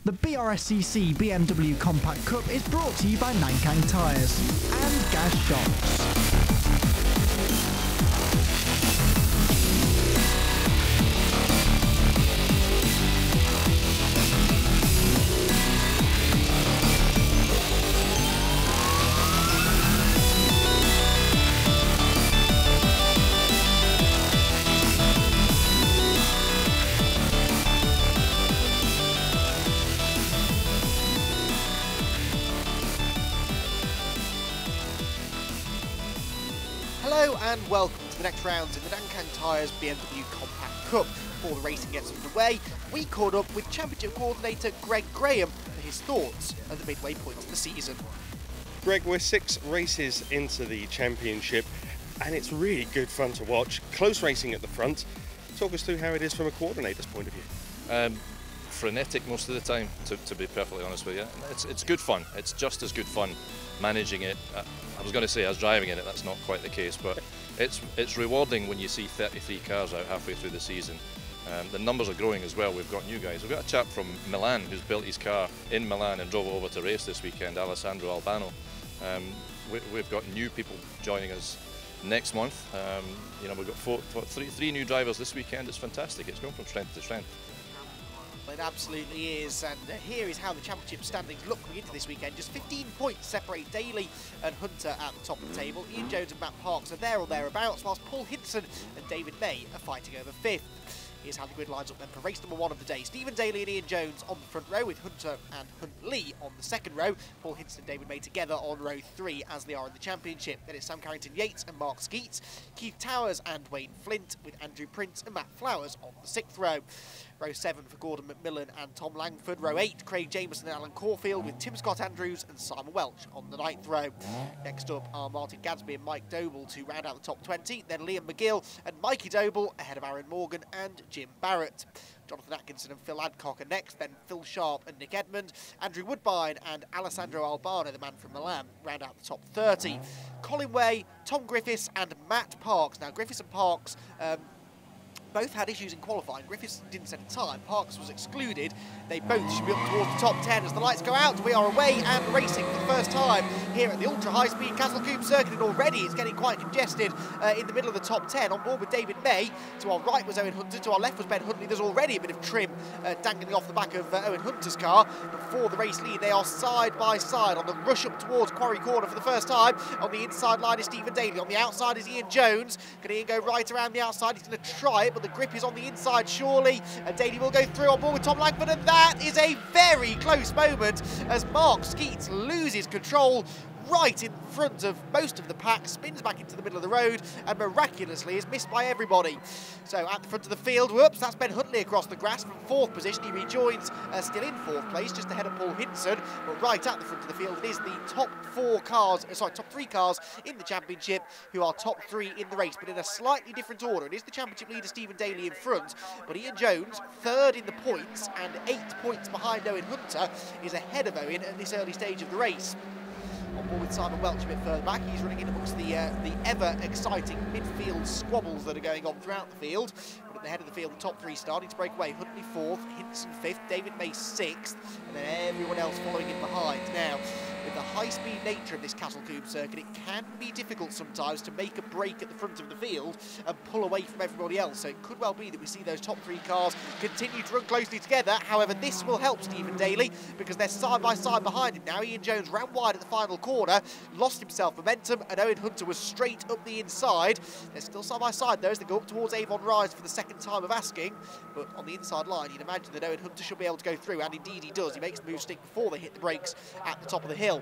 The BRSCC BMW Compact Cup is brought to you by Nankang Tyres and Gas Shops. Hello and welcome to the next round in the Nankang Tyres BMW Compact Cup. Before the racing gets underway, we caught up with Championship Coordinator Greg Graham for his thoughts at the midway point of the season. Greg, we're 6 races into the championship and it's really good fun to watch. Close racing at the front. Talk us through how it is from a coordinator's point of view. Frenetic most of the time, to be perfectly honest with you. It's good fun. It's just as good fun managing it. I was going to say as driving in it, that's not quite the case, but it's rewarding when you see 33 cars out halfway through the season. The numbers are growing as well. We've got new guys. We've got a chap from Milan who's built his car in Milan and drove it over to race this weekend, Alessandro Albano. We've got new people joining us next month. You know, we've got three new drivers this weekend. It's fantastic. It's going from strength to strength. It absolutely is, and here is how the championship standings look going into this weekend. Just 15 points separate Daly and Hunter at the top of the table. Ian Jones and Matt Parks are there or thereabouts, whilst Paul Hinson and David May are fighting over 5th. Here's how the grid lines up then for race number 1 of the day. Stephen Daly and Ian Jones on the front row, with Hunter and Hunt Lee on the second row. Paul Hinson and David May together on row 3 as they are in the championship. Then it's Sam Carrington-Yates and Mark Skeets, Keith Towers and Wayne Flint, with Andrew Prince and Matt Flowers on the 6th row. Row 7 for Gordon McMillan and Tom Langford. Row 8, Craig Jameson and Alan Caulfield, with Tim Scott Andrews and Simon Welch on the 9th row. Next up are Martin Gadsby and Mike Doble to round out the top 20. Then Liam McGill and Mikey Doble ahead of Aaron Morgan and Jim Barrett. Jonathan Atkinson and Phil Adcock are next, then Phil Sharp and Nick Edmond. Andrew Woodbine and Alessandro Albano, the man from Milan, round out the top 30. Colin Way, Tom Griffiths and Matt Parks. Now, Griffiths and Parks both had issues in qualifying. Griffiths didn't set a time, Parks was excluded. They both should be up towards the top 10 as the lights go out. We are away and racing for the first time here at the ultra high-speed Castle Combe circuit, and already it's getting quite congested in the middle of the top 10. On board with David May. To our right was Owen Hunter, to our left was Ben Huntley. There's already a bit of trim dangling off the back of Owen Hunter's car. But for the race lead, they are side by side on the rush up towards Quarry Corner for the first time. On the inside line is Stephen Daly. On the outside is Ian Jones. Can Ian go right around the outside? He's going to try it, but the grip is on the inside, surely. And Daly will go through on board with Tom Langford, and that is a very close moment as Mark Skeets loses control right in front of most of the pack, spins back into the middle of the road, and miraculously is missed by everybody. So at the front of the field, whoops, that's Ben Huntley across the grass from 4th position. He rejoins still in 4th place, just ahead of Paul Hinson, but right at the front of the field it is the top 3 cars in the championship who are top 3 in the race, but in a slightly different order. It is the championship leader Stephen Daly in front, but Ian Jones, 3rd in the points and 8 points behind Owen Hunter, is ahead of Owen at this early stage of the race. On board with Simon Welch a bit further back. He's running in amongst the ever-exciting midfield squabbles that are going on throughout the field. But at the head of the field, the top 3 starting to break away. Huntley 4th, Hinson 5th, David May 6th, and then everyone else following in behind. Now, with the high-speed nature of this Castle Combe circuit, it can be difficult sometimes to make a break at the front of the field and pull away from everybody else. So it could well be that we see those top 3 cars continue to run closely together. However, this will help Stephen Daly because they're side by side behind him now. Ian Jones ran wide at the final corner, lost himself momentum, and Owen Hunter was straight up the inside. They're still side by side though as they go up towards Avon Rise for the second time of asking, but on the inside line you'd imagine that Owen Hunter should be able to go through, and indeed he does. He makes the move stick before they hit the brakes at the top of the hill.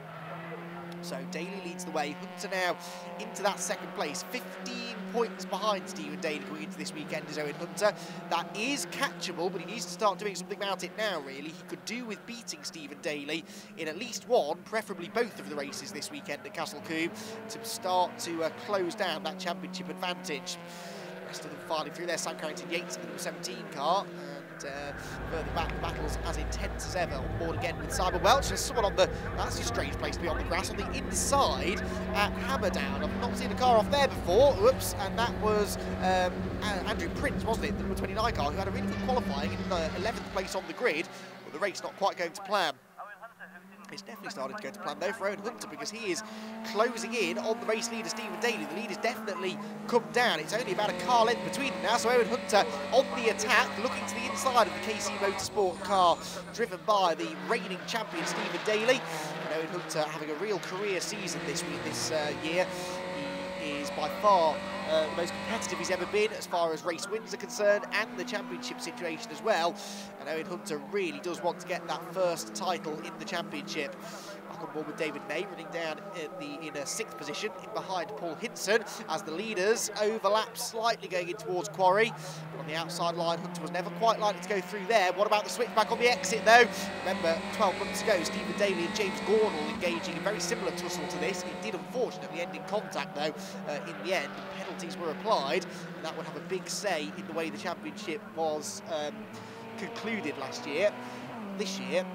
So Daly leads the way. Hunter now into that 2nd place. 15 points behind Stephen Daly going into this weekend is Owen Hunter. That is catchable, but he needs to start doing something about it now, really. He could do with beating Stephen Daly in at least one, preferably both of the races this weekend at Castle Combe, to start to close down that championship advantage. The rest of them filing through there. Sam Carrington-Yates in the number 17 car. Further back, the battle's as intense as ever. On board again with Simon Welch. There's someone on the... That's a strange place to be on the grass. On the inside at Hammerdown. I've not seen a car off there before. Whoops. And that was Andrew Prince, wasn't it? The number 29 car, who had a really good qualifying in 11th place on the grid. the race not quite going to plan. It's definitely starting to go to plan though for Owen Hunter, because he is closing in on the race leader Stephen Daly. The lead has definitely come down. It's only about a car length between them now, so Owen Hunter on the attack, looking to the inside of the KC Motorsport car, driven by the reigning champion Stephen Daly. And Owen Hunter having a real career season this year. He is by far the most competitive he's ever been as far as race wins are concerned, and the championship situation as well. And Owen Hunter really does want to get that first title in the championship. Back on board with David May, running down in a 6th position, in behind Paul Hinson, as the leaders overlap slightly going in towards Quarry. But on the outside line, Hunter was never quite likely to go through there. What about the switchback on the exit though? Remember, 12 months ago, Stephen Daly and James Gornall engaging in a very similar tussle to this. It did unfortunately end in contact though in the end. Penalties were applied, and that would have a big say in the way the championship was concluded last year. This year,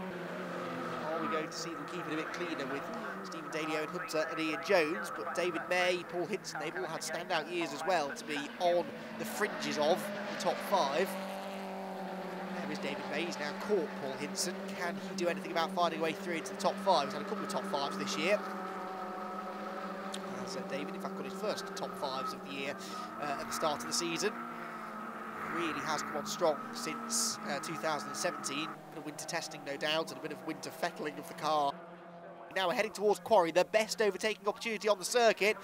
are we going to see them keep it a bit cleaner with Stephen Daly, Owen Hunter and Ian Jones? But David May, Paul Hinson, they've all had standout years as well to be on the fringes of the top 5. There is David May, he's now caught Paul Hinson. Can he do anything about finding a way through into the top 5? He's had a couple of top 5s this year. David, in fact, got his first top 5s of the year at the start of the season. Really has come on strong since 2017. A bit of winter testing, no doubt, and a bit of winter fettling of the car. Now we're heading towards Quarry, the best overtaking opportunity on the circuit.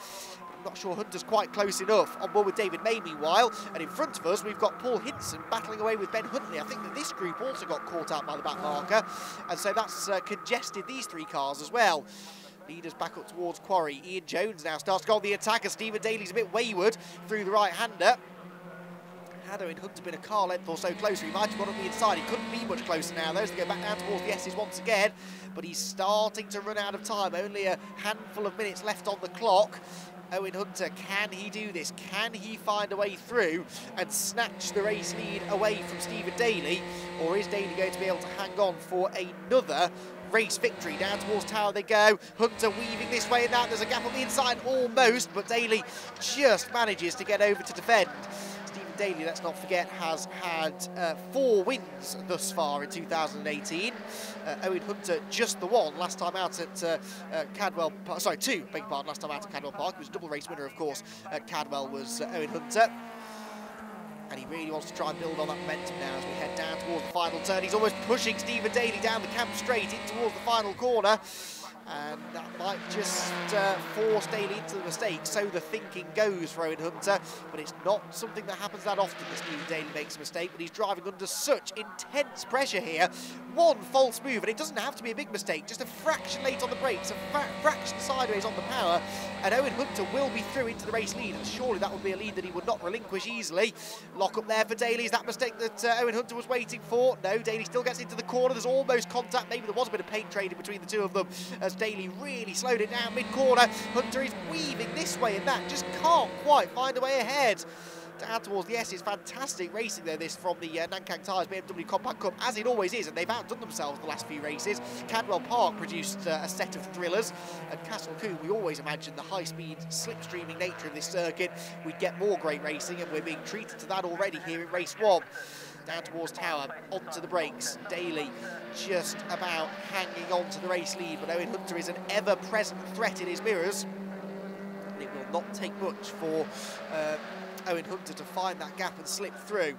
I'm not sure Hunter's quite close enough. On board with David May, meanwhile, and in front of us we've got Paul Hinson battling away with Ben Huntley. I think that this group also got caught out by the back marker, and so that's congested these 3 cars as well. Leaders back up towards Quarry. Ian Jones now starts to go on the attack as Stephen Daly's a bit wayward through the right-hander. Had Owen Hunter been a car length or so closer, he might have got on the inside. He couldn't be much closer now, though, so they go back down towards the S's once again. But he's starting to run out of time. Only a handful of minutes left on the clock. Owen Hunter, can he do this? Can he find a way through and snatch the race lead away from Stephen Daly? Or is Daly going to be able to hang on for another race victory? Down towards Tower they go. Hunter weaving this way and that. There's a gap on the inside almost, but Daly just manages to get over to defend. Stephen Daly, let's not forget, has had 4 wins thus far in 2018. Owen Hunter just the one last time out at Cadwell, sorry, 2, beg your pardon, last time out at Cadwell Park. He was a double race winner, of course. At Cadwell was Owen Hunter. And he really wants to try and build on that momentum now as we head down towards the final turn. He's almost pushing Stephen Daly down the camp straight in towards the final corner. And that might just force Daly into the mistake. So the thinking goes for Owen Hunter, but it's not something that happens that often that Stephen Daly makes a mistake, but he's driving under such intense pressure here. One false move, and it doesn't have to be a big mistake, just a fraction late on the brakes, a fraction sideways on the power, and Owen Hunter will be through into the race lead, and surely that would be a lead that he would not relinquish easily. Lock up there for Daly. Is that mistake that Owen Hunter was waiting for? No, Daly still gets into the corner. There's almost contact. Maybe there was a bit of paint trading between the two of them as Daly really slowed it down mid-corner. Hunter is weaving this way and that, just can't quite find a way ahead. Down towards the S is fantastic racing there, this from the Nankang Tyres BMW Compact Cup, as it always is, and they've outdone themselves the last few races. Cadwell Park produced a set of thrillers, and Castle Combe, we always imagined the high-speed, slipstreaming nature of this circuit, we'd get more great racing, and we're being treated to that already here in race 1. Down towards Tower, onto the brakes. Daly just about hanging on to the race lead, but Owen Hunter is an ever-present threat in his mirrors. And it will not take much for Owen Hunter to find that gap and slip through.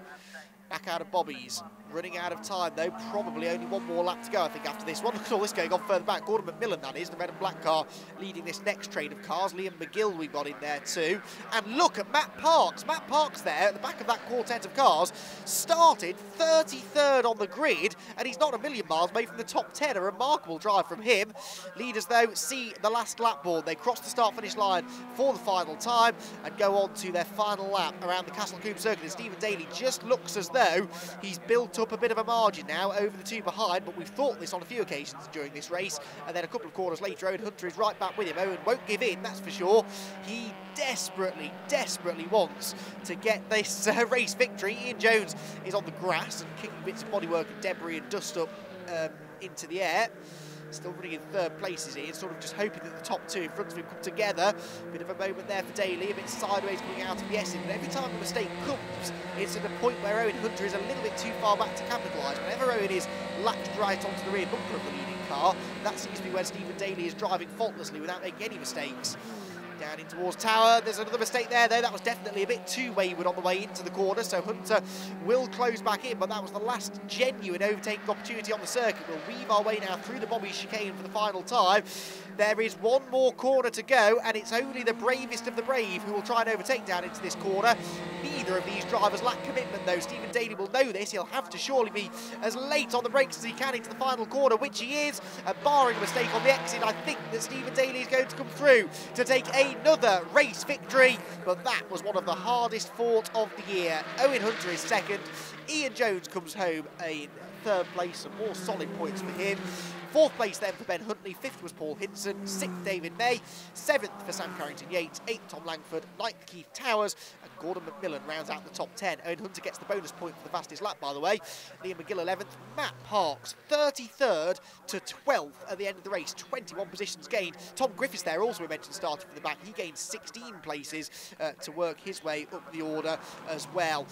Back out of Bobby's, running out of time though, probably only one more lap to go I think after this one. Look at all this going on further back. Gordon McMillan, that is, the red and black car leading this next train of cars. Liam McGill we've got in there too. And look at Matt Parks. Matt Parks there at the back of that quartet of cars started 33rd on the grid, and he's not a million miles away from the top 10. A remarkable drive from him. Leaders though see the last lap board. They cross the start-finish line for the final time and go on to their final lap around the Castle Combe circuit. And Stephen Daly just looks as though he's built up a bit of a margin now over the 2 behind, but we've thought this on a few occasions during this race, and then a couple of corners later Owen Hunter is right back with him. Owen won't give in, that's for sure. He desperately wants to get this race victory. Ian Jones is on the grass and kicking bits of bodywork and debris and dust up into the air. Still running in third place, is he? And sort of just hoping that the top two in front of him come together. Bit of a moment there for Daly, a bit sideways coming out of the Essen. But every time a mistake comes, it's at a point where Owen Hunter is a little bit too far back to capitalise. Whenever Owen is latched right onto the rear bumper of the leading car, that seems to be when Stephen Daly is driving faultlessly without making any mistakes. Down in towards Tower, there's another mistake there though. That was definitely a bit too wayward on the way into the corner, so Hunter will close back in, but that was the last genuine overtaking opportunity on the circuit. We'll weave our way now through the Bobby chicane for the final time. There is one more corner to go, and it's only the bravest of the brave who will try and overtake down into this corner. Neither of these drivers lack commitment though. Stephen Daly will know this. He'll have to surely be as late on the brakes as he can into the final corner, which he is. And barring a mistake on the exit, I think that Stephen Daly is going to come through to take another race victory. But that was one of the hardest fought of the year. Owen Hunter is second. Ian Jones comes home in third place, some more solid points for him. Fourth place then for Ben Huntley, fifth was Paul Hinson, sixth David May, seventh for Sam Carrington-Yates, eighth Tom Langford, ninth Keith Towers, and Gordon McMillan rounds out the top 10. Owen Hunter gets the bonus point for the fastest lap, by the way. Liam McGill 11th, Matt Parks 33rd to 12th at the end of the race, 21 positions gained. Tom Griffiths there, also we mentioned, started from the back. He gained 16 places to work his way up the order as well.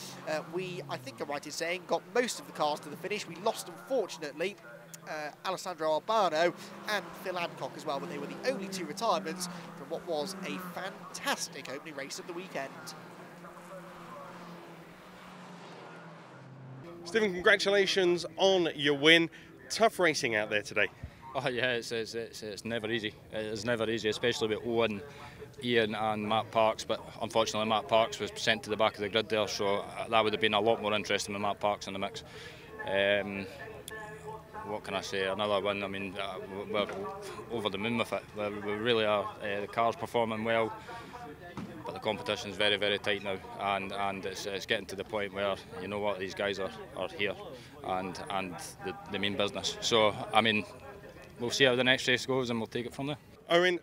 We, I think I'm right in saying, got most of the cars to the finish. We lost, unfortunately, Alessandro Albano and Phil Adcock as well, but they were the only two retirements from what was a fantastic opening race of the weekend. Stephen, congratulations on your win. Tough racing out there today. Oh yeah, it's never easy. It's never easy, especially with Owen, Ian and Matt Parks, but unfortunately Matt Parks was sent to the back of the grid there, so that would have been a lot more interesting with Matt Parks in the mix. What can I say? Another win. I mean, we're over the moon with it. We really are. The car's performing well, but the competition is very, very tight now, and it's getting to the point where, you know what, these guys are here, and the main business. So I mean, we'll see how the next race goes, and we'll take it from there. Owen,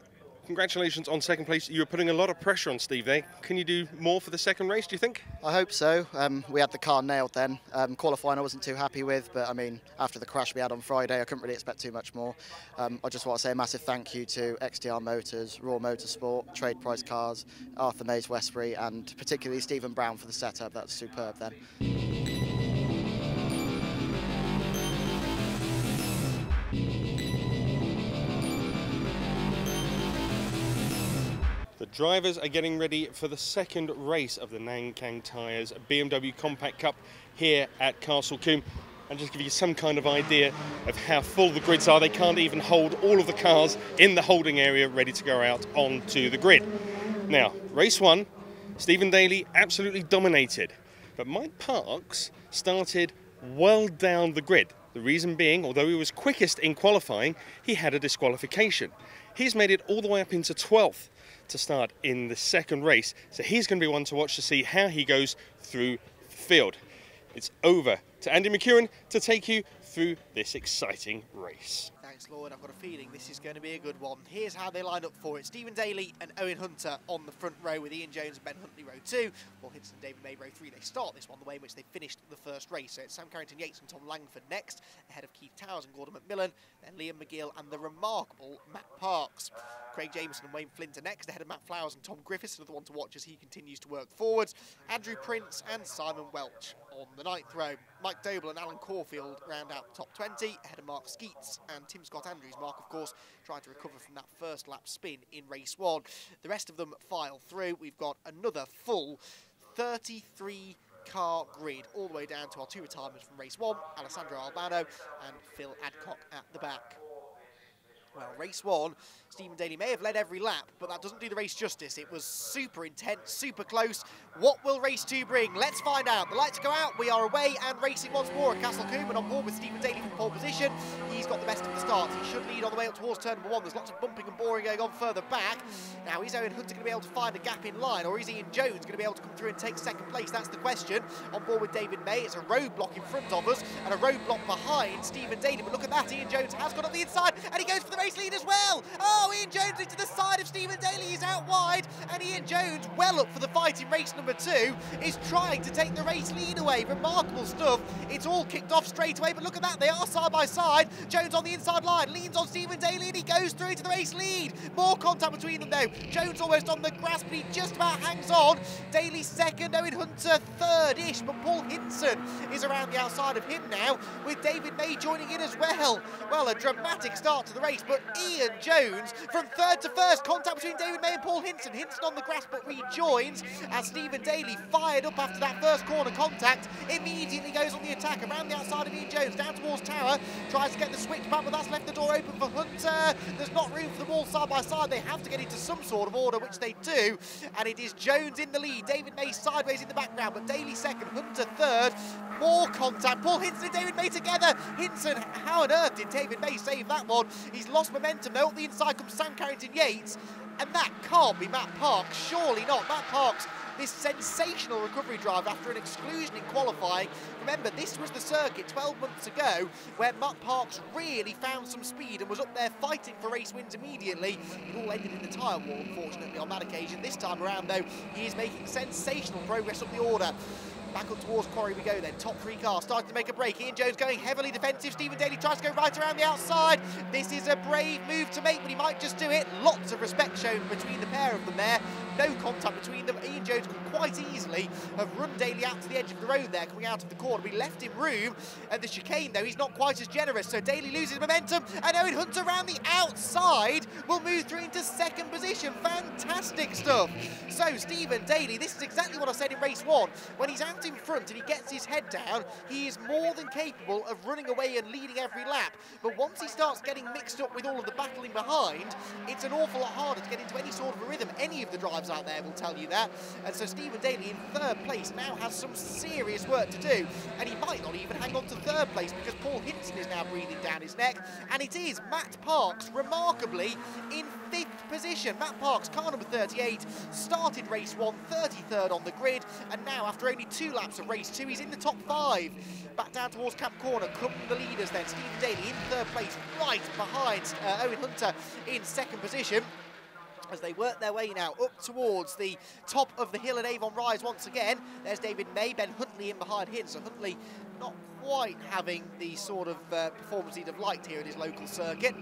congratulations on second place. You were putting a lot of pressure on Steve there. Can you do more for the second race, do you think? I hope so. We had the car nailed then. Qualifying I wasn't too happy with, but I mean, after the crash we had on Friday, I couldn't really expect too much more. I just want to say a massive thank you to XTR Motors, Raw Motorsport, Trade Price Cars, Arthur Mays Westbury, and particularly Stephen Brown for the setup. That was superb then. The drivers are getting ready for the second race of the Nankang Tyres BMW Compact Cup here at Castle Combe. And just give you some kind of idea of how full the grids are. They can't even hold all of the cars in the holding area ready to go out onto the grid. Now, race one, Stephen Daly absolutely dominated, but Mike Parks started well down the grid. The reason being, although he was quickest in qualifying, he had a disqualification. He's made it all the way up into 12th to start in the second race, so he's going to be one to watch to see how he goes through the field. It's over to Andy McEwan to take you through this exciting race. Thanks, Lloyd. I've got a feeling this is going to be a good one. Here's how they line up for it. Stephen Daly and Owen Hunter on the front row, with Ian Jones and Ben Huntley row 2. Paul Hinson and David May row 3. They start this one the way in which they finished the first race. So it's Sam Carrington-Yates and Tom Langford next, ahead of Keith Towers and Gordon McMillan, then Liam McGill and the remarkable Matt Parks. Craig Jameson and Wayne Flint are next, ahead of Matt Flowers and Tom Griffiths, another one to watch as he continues to work forwards. Andrew Prince and Simon Welch on the 9th row. Mike Doble and Alan Caulfield round out the top 20, ahead of Mark Skeets and Tim Scott Andrews. Mark, of course, trying to recover from that first lap spin in race one. The rest of them file through. We've got another full 33 car grid all the way down to our two retirements from race one, Alessandro Albano and Phil Adcock at the back. Well, race one, Stephen Daly may have led every lap, but that doesn't do the race justice. It was super intense, super close. What will race two bring? Let's find out. The lights go out. We are away and racing once more at Castle Combe, and on board with Stephen Daly from pole position. He's got the best of the start. He should lead on the way up towards turn number 1. There's lots of bumping and boring going on further back. Now, is Owen Hunter going to be able to find a gap in line, or is Ian Jones going to be able to come through and take second place? That's the question. On board with David May. It's a roadblock in front of us and a roadblock behind Stephen Daly. But look at that. Ian Jones has got up the inside, and he goes for the race lead as well. Oh, Oh, Ian Jones into the side of Stephen Daly. He's out wide, and Ian Jones, well up for the fight in race number 2, is trying to take the race lead away. Remarkable stuff. It's all kicked off straight away, but look at that. They are side by side. Jones on the inside line, leans on Stephen Daly, and he goes through to the race lead. More contact between them, though. Jones almost on the grass, but he just about hangs on. Daly second, Owen Hunter third-ish, but Paul Hinson is around the outside of him now, with David May joining in as well. Well, a dramatic start to the race, but Ian Jones from third to first. Contact between David May and Paul Hinson. Hinson on the grass, but rejoins as Stephen Daly, fired up after that first corner contact, immediately goes on the attack around the outside of Ian Jones, down towards Tower, tries to get the switch back, but that's left the door open for Hunter. There's not room for them all side by side. They have to get into some sort of order, which they do, and it is Jones in the lead. David May sideways in the background, but Daly second, Hunter third. More contact. Paul Hinson and David May together. Hinson, how on earth did David May save that one? He's lost momentum though. Up the inside comes Sam Carrington-Yates, and that can't be Matt Parks. Surely not. Matt Parks, this sensational recovery drive after an exclusion in qualifying. Remember, this was the circuit 12 months ago where Matt Parks really found some speed and was up there fighting for race wins immediately. It all ended in the tyre wall, unfortunately, on that occasion. This time around, though, he is making sensational progress up the order. Back up towards Quarry we go then. Top 3 cars starting to make a break. Ian Jones going heavily defensive. Stephen Daly tries to go right around the outside. This is a brave move to make, but he might just do it. Lots of respect shown between the pair of them there. No contact between them. Ian Jones could quite easily have run Daly out to the edge of the road there, coming out of the corner. We left him room. At the chicane, though, he's not quite as generous, so Daly loses momentum, and Owen Hunter around the outside will move through into second position. Fantastic stuff. So, Stephen Daly, this is exactly what I said in race 1. When he's out in front and he gets his head down, he is more than capable of running away and leading every lap. But once he starts getting mixed up with all of the battling behind, it's an awful lot harder to get into any sort of a rhythm. Any of the drives out there will tell you that. And so Stephen Daly in third place now has some serious work to do, and he might not even hang on to third place because Paul Hinson is now breathing down his neck, and it is Matt Parks, remarkably, in 5th position. Matt Parks, car number 38, started race 1, 33rd on the grid, and now after only 2 laps of race 2, he's in the top 5. Back down towards Camp Corner come the leaders then. Stephen Daly in third place, right behind Owen Hunter in second position, as they work their way now up towards the top of the hill at Avon Rise once again. There's David May, Ben Huntley in behind him, so Huntley not quite having the sort of performance he'd have liked here at his local circuit.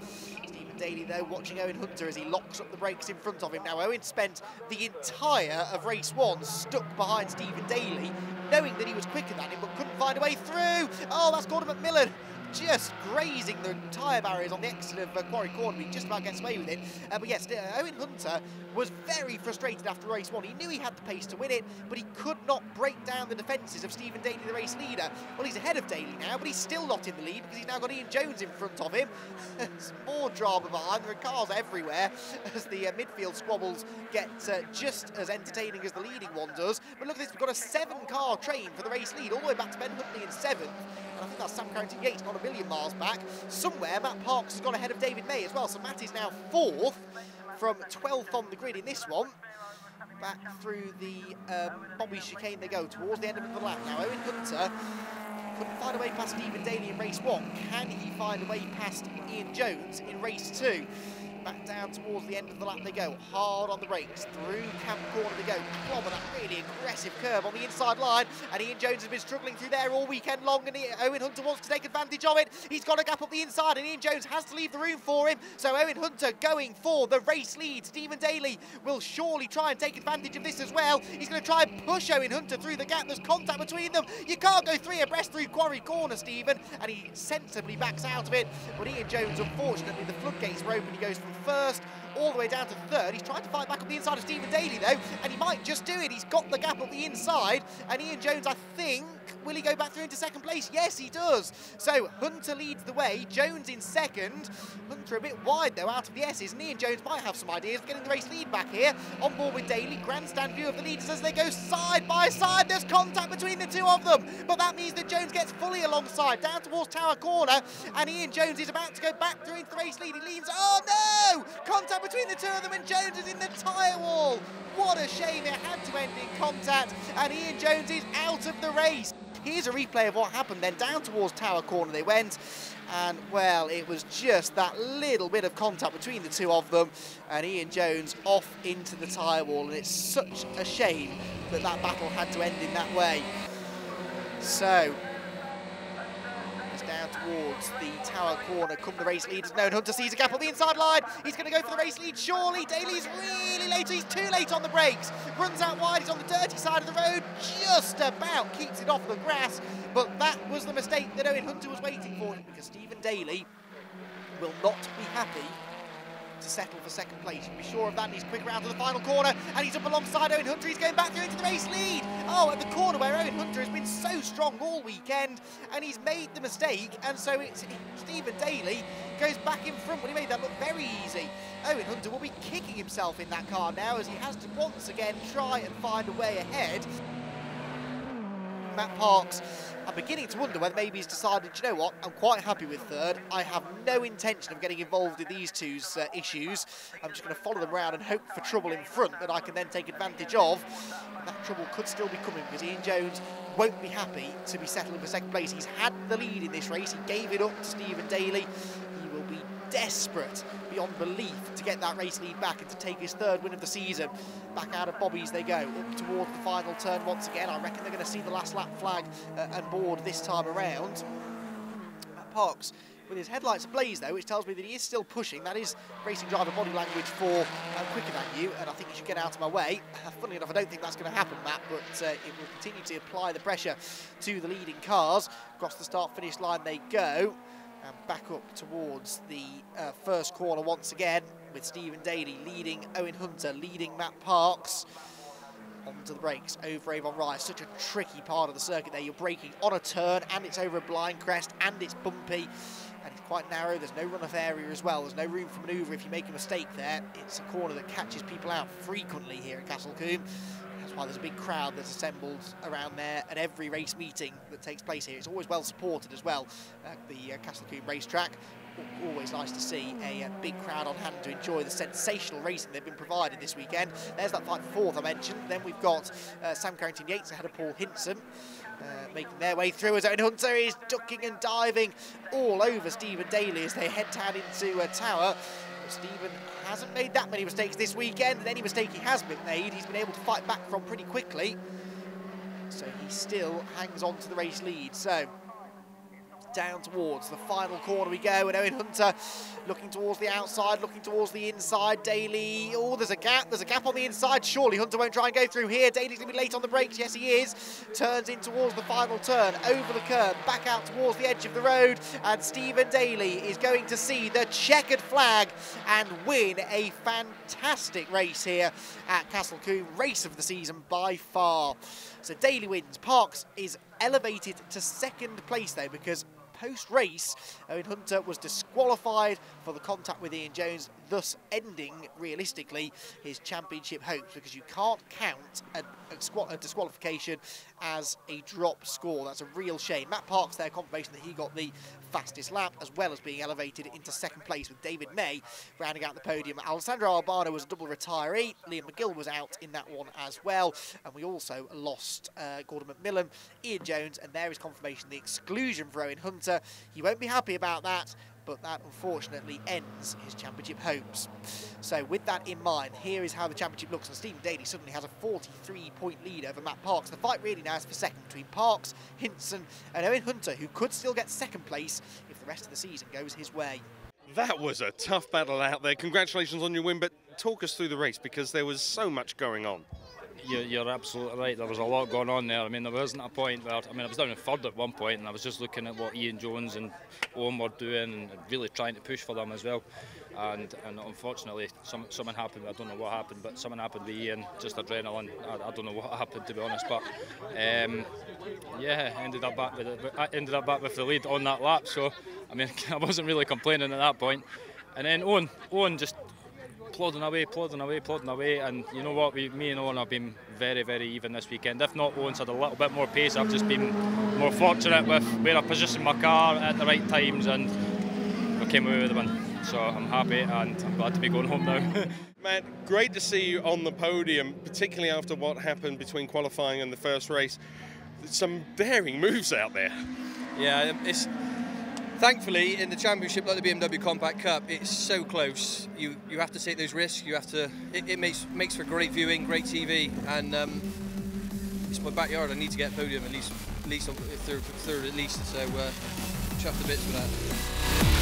Stephen Daly, though, watching Owen Hunter as he locks up the brakes in front of him. Now, Owen spent the entire of race 1 stuck behind Stephen Daly, knowing that he was quicker than him, but couldn't find a way through. Oh, that's Gordon McMillan, just grazing the tyre barriers on the exit of Quarry Corner. He just about gets away with it. But yes, Owen Hunter was very frustrated after race 1. He knew he had the pace to win it, but he could not break down the defences of Stephen Daly, the race leader. Well, he's ahead of Daly now, but he's still not in the lead because he's now got Ian Jones in front of him. There's more drama behind. There are cars everywhere as the midfield squabbles get just as entertaining as the leading one does. But look at this, we've got a 7-car train for the race lead, all the way back to Ben Huntley in 7th. And I think that's Sam Carrington-Yates, not a million miles back. Somewhere, Matt Parks has gone ahead of David May as well, so Matt is now 4th from 12th on the grid in this one. Back through the Bobby chicane they go towards the end of the lap now. Owen Hunter couldn't find a way past Stephen Daly in race 1. Can he find a way past Ian Jones in race 2? Back down towards the end of the lap they go, hard on the brakes, through Camp Corner they go, clobber that really aggressive curve on the inside line, and Ian Jones has been struggling through there all weekend long, and Owen Hunter wants to take advantage of it. He's got a gap up the inside, and Ian Jones has to leave the room for him, so Owen Hunter going for the race lead. Stephen Daly will surely try and take advantage of this as well. He's going to try and push Owen Hunter through the gap. There's contact between them. You can't go 3 abreast through Quarry Corner, Stephen, and he sensibly backs out of it, but Ian Jones, unfortunately, the floodgates were open. He goes from first all the way down to third. He's trying to fight back up the inside of Stephen Daly, though, and he might just do it. He's got the gap up the inside, and Ian Jones, I think, will he go back through into second place? Yes, he does. So Hunter leads the way, Jones in second. Hunter a bit wide, though, out of the S's, and Ian Jones might have some ideas of getting the race lead back here. On board with Daly, grandstand view of the leaders as they go side by side. There's contact between the 2 of them, but that means that Jones gets fully alongside, down towards Tower Corner, and Ian Jones is about to go back through into the race lead. He leans, oh no! Contact between the 2 of them, and Jones is in the tyre wall. What a shame, it had to end in contact, and Ian Jones is out of the race. Here's a replay of what happened then. Down towards Tower Corner they went, and well, it was just that little bit of contact between the two of them, and Ian Jones off into the tyre wall, and it's such a shame that that battle had to end in that way. So it's down towards the Tower Corner. Come the race leaders. No, Hunter sees a gap on the inside line. He's going to go for the race lead. Surely Daly's really late. He's too late on the brakes. Runs out wide. He's on the dirty side of the road. Just about keeps it off the grass. But that was the mistake that Owen Hunter was waiting for, because Stephen Daly will not be happy to settle for second place. You can be sure of that. And he's quick round to the final corner, and he's up alongside Owen Hunter. He's going back through into the race lead. Oh, at the corner where Owen Hunter has been so strong all weekend, and he's made the mistake, and so it's Stephen Daly goes back in front, but he made that look very easy. Owen Hunter will be kicking himself in that car now, as he has to once again try and find a way ahead. Matt Parks, I'm beginning to wonder whether maybe he's decided, you know what, I'm quite happy with third. I have no intention of getting involved in these two's issues. I'm just going to follow them around and hope for trouble in front that I can then take advantage of. And that trouble could still be coming, because Ian Jones won't be happy to be settling for second place. He's had the lead in this race. He gave it up to Stephen Daly. He will be desperate beyond belief to get that race lead back and to take his third win of the season. Back out of Bobby's they go, up towards the final turn once again. I reckon they're going to see the last lap flag and board this time around. Matt Parks with his headlights ablaze though, which tells me that he is still pushing. That is racing driver body language for quicker than you, and I think you should get out of my way. Funnily enough, I don't think that's going to happen, Matt, but it will continue to apply the pressure to the leading cars. Across the start-finish line they go. And back up towards the first corner once again, with Stephen Daly leading Owen Hunter, leading Matt Parks. Onto the brakes, over Avon Rise. Such a tricky part of the circuit there. You're braking on a turn, and it's over a blind crest, and it's bumpy, and it's quite narrow. There's no run-off area as well. There's no room for manoeuvre if you make a mistake there. It's a corner that catches people out frequently here at Castle Combe. That's why there's a big crowd that's assembled around there at every race meeting that takes place here. It's always well supported as well at the Castle Combe racetrack. Always nice to see a big crowd on hand to enjoy the sensational racing they've been provided this weekend. There's that final fourth I mentioned. Then we've got Sam Carrington-Yates ahead of Paul Hinson, making their way through as Owen Hunter is ducking and diving all over Stephen Daly as they head down into Tower. Stephen hasn't made that many mistakes this weekend, and any mistake he has been made, he's been able to fight back from pretty quickly. So he still hangs on to the race lead. So down towards the final corner we go, and Owen Hunter looking towards the outside, looking towards the inside. Daly, oh, there's a gap on the inside. Surely Hunter won't try and go through here. Daly's going to be late on the brakes. Yes, he is. Turns in towards the final turn, over the curb, back out towards the edge of the road, and Stephen Daly is going to see the checkered flag and win a fantastic race here at Castle Combe. Race of the season by far. So Daly wins. Parks is elevated to second place though, because post-race, Owen Hunter was disqualified for the contact with Ian Jones, thus ending, realistically, his championship hopes, because you can't count a disqualification as a drop score. That's a real shame. Matt Parks there, confirmation that he got the fastest lap, as well as being elevated into second place, with David May rounding out the podium. Alessandro Albano was a double retiree. Liam McGill was out in that one as well. And we also lost Gordon McMillan, Ian Jones, and there is confirmation the exclusion for Owen Hunter. He won't be happy about that, but that unfortunately ends his championship hopes. So with that in mind, here is how the championship looks, and Stephen Daly suddenly has a 43-point lead over Matt Parks. The fight really now is for second between Parks, Hinson and Owen Hunter, who could still get second place if the rest of the season goes his way. That was a tough battle out there. Congratulations on your win, but talk us through the race, because there was so much going on. You're absolutely right. There was a lot going on there. I mean, there wasn't a point where, I was down in third at one point, and I was just looking at what Ian Jones and Owen were doing and really trying to push for them as well. And unfortunately, something happened. I don't know what happened, but something happened with Ian, just adrenaline. I don't know what happened, to be honest. But yeah, ended up back with the lead on that lap. So I mean, I wasn't really complaining at that point. And then Owen just plodding away, and you know what, me and Owen have been very, very even this weekend. If not, Owen's had a little bit more pace. I've just been more fortunate with where I positioned my car at the right times, and we came away with the win. So I'm happy, and I'm glad to be going home now. Matt, great to see you on the podium, particularly after what happened between qualifying and the first race. some daring moves out there. Yeah, it's thankfully in the championship like the BMW Compact Cup, it's so close. You have to take those risks. You have to. It makes for great viewing, great TV, and it's my backyard. I need to get a podium at least third at least. So chuffed to bits for that.